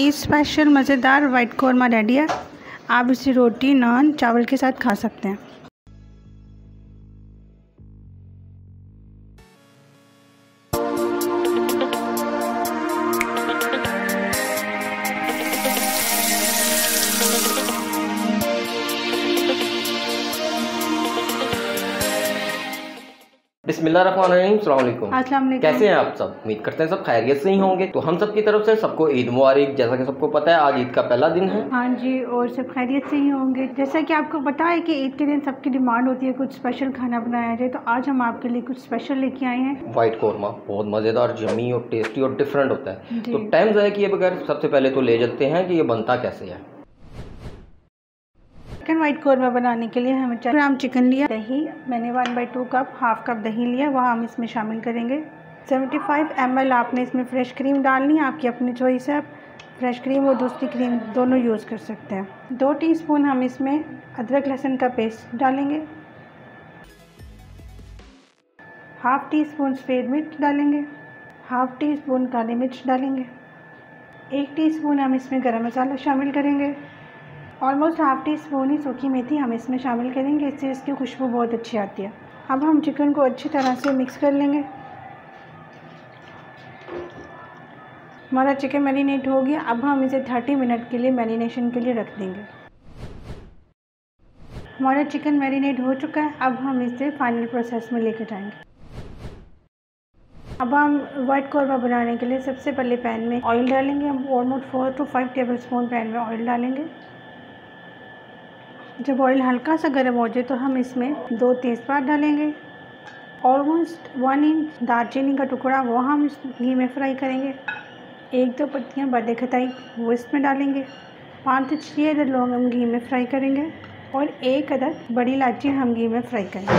ये स्पेशल मज़ेदार white korma ready है। आप इसे रोटी, नान, चावल के साथ खा सकते हैं। बिस्मिल्लाहिर्रहमानिर्रहीम, अस्सलाम वालेकुम। अस्सलाम वालेकुम। कैसे हैं आप सब? उम्मीद करते हैं सब खैरियत से ही होंगे। तो हम सब की तरफ से सबको ईद मुबारक। जैसा कि सबको पता है आज ईद का पहला दिन है। हाँ जी, और सब खैरियत से ही होंगे। जैसा कि आपको पता है कि ईद के दिन सबकी डिमांड होती है कुछ स्पेशल खाना बनाया जाए, तो आज हम आपके लिए कुछ स्पेशल लेके आए हैं। वाइट कौरमा बहुत मज़ेदार, जमी और टेस्टी और डिफरेंट होता है। जी। तो टाइम ज़ाया किए बगैर सबसे पहले तो ले चलते हैं कि ये बनता कैसे है। चिकन वाइट कौरमा बनाने के लिए हमें 4 ग्राम चिकन लिया। दही मैंने 1/2 कप, हाफ कप दही लिया, वह हम इसमें शामिल करेंगे। 75 ml आपने इसमें फ्रेश क्रीम डालनी है, आपकी अपनी चॉइस है। फ्रेश क्रीम और दूसरी क्रीम दोनों यूज़ कर सकते हैं। 2 टीस्पून हम इसमें अदरक लहसुन का पेस्ट डालेंगे। हाफ टी स्पून सफ़ेद मिर्च डालेंगे। हाफ टी स्पून काली मिर्च डालेंगे। 1 टीस्पून हम इसमें गरम मसाला शामिल करेंगे। ऑलमोस्ट हाफ टी स्पून ही सूखी मेथी हम इसमें शामिल करेंगे, इससे इसकी खुशबू बहुत अच्छी आती है। अब हम चिकन को अच्छी तरह से मिक्स कर लेंगे। हमारा चिकन मैरिनेट हो गया। अब हम इसे 30 मिनट के लिए मैरिनेशन के लिए रख देंगे। हमारा चिकन मैरिनेट हो चुका है। अब हम इसे फाइनल प्रोसेस में लेकर जाएंगे। अब हम वाइट कौरमा बनाने के लिए सबसे पहले पैन में ऑयल डालेंगे। हम almost 4 to 5 table spoon pan में ऑयल डालेंगे। जब ऑयल हल्का सा गर्म हो जाए तो हम इसमें 2 तेज़पात डालेंगे। ऑलमोस्ट 1 इंच दालचीनी का टुकड़ा वो हम इस घी में फ्राई करेंगे। 1-2 पत्तियाँ बड़े खटाई वो इसमें डालेंगे। 5 से 6 अदद लौंग हम घी में फ्राई करेंगे और 1 अदद बड़ी इलायची हम घी में फ्राई करेंगे।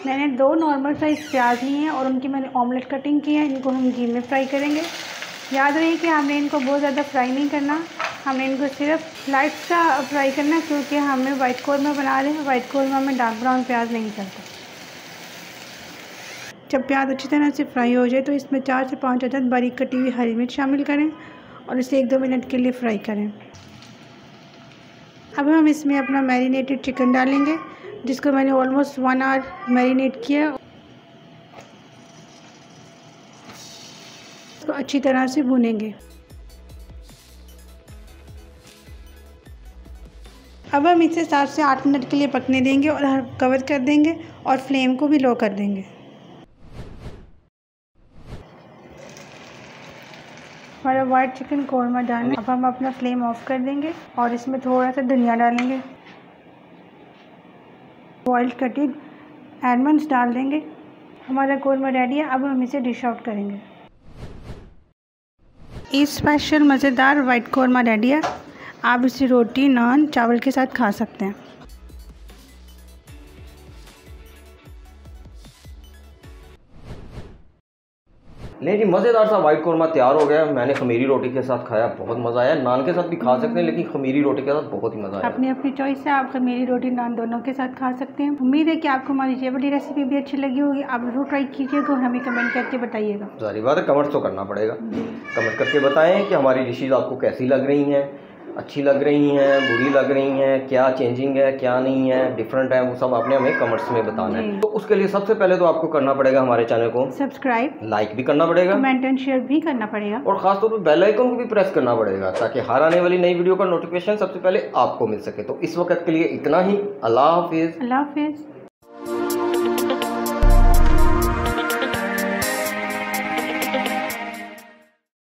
मैंने 2 नॉर्मल साइज़ प्याज लिए हैं और उनकी मैंने ऑमलेट कटिंग की है। इनको हम घी में फ्राई करेंगे। याद रहे कि हमने इनको बहुत ज़्यादा फ्राई नहीं करना, हमने इनको सिर्फ लाइट सा फ्राई करना, क्योंकि हमें वाइट कौरमा बना रहे हैं। वाइट कौरमा में डार्क ब्राउन प्याज नहीं चलता। जब प्याज अच्छी तरह से फ्राई हो जाए तो इसमें 4 से 5 अदद बारीक कटी हुई हरी मिर्च शामिल करें और इसे 1-2 मिनट के लिए फ्राई करें। अब हम इसमें अपना मैरिनेटेड चिकन डालेंगे, जिसको मैंने ऑलमोस्ट 1 आवर मैरिनेट किया। इसको अच्छी तरह से भूनेंगे। अब हम इसे 7 से 8 मिनट के लिए पकने देंगे और कवर कर देंगे और फ्लेम को भी लो कर देंगे। हमारा वाइट चिकन कौरमा डालना। अब हम अपना फ्लेम ऑफ कर देंगे और इसमें थोड़ा सा धनिया डालेंगे। बॉइल्ड कटेड आलमंड्स डाल देंगे। हमारा कौरमा रेडी है। अब हम इसे डिश आउट करेंगे। ये स्पेशल मज़ेदार वाइट कौरमा रेडी है। आप इसे रोटी, नान, चावल के साथ खा सकते हैं। नहीं जी, मज़ेदार सा वाइट कौरमा तैयार हो गया। मैंने खमीरी रोटी के साथ खाया, बहुत मज़ा आया। नान के साथ भी खा सकते हैं, लेकिन खमीरी रोटी के साथ बहुत ही मज़ा आया। अपनी अपनी चॉइस है, आप खमीरी रोटी, नान दोनों के साथ खा सकते हैं। उम्मीद है कि आपको हमारी ये वाली रेसिपी भी अच्छी लगी होगी। आप ज़रूर ट्राई कीजिएगा और हमें कमेंट करके बताइएगा। सारी बात है, कमेंट तो करना पड़ेगा। कमेंट करके बताएं कि हमारी डिशेज़ आपको कैसी लग रही हैं, अच्छी लग रही हैं, बुरी लग रही हैं, क्या चेंजिंग है, क्या नहीं है, डिफरेंट है, वो सब आपने हमें कमेंट्स में बताना है। तो उसके लिए सबसे पहले तो आपको करना पड़ेगा हमारे चैनल को सब्सक्राइब, लाइक भी करना पड़ेगा, कमेंट एंड शेयर भी करना पड़ेगा और ख़ासतौर पर बेल आइकन को भी प्रेस करना पड़ेगा, ताकि हर आने वाली नई वीडियो का नोटिफिकेशन सबसे पहले आपको मिल सके। तो इस वक्त के लिए इतना ही। अल्लाह हाफिज़। अल्लाह हाफिज़।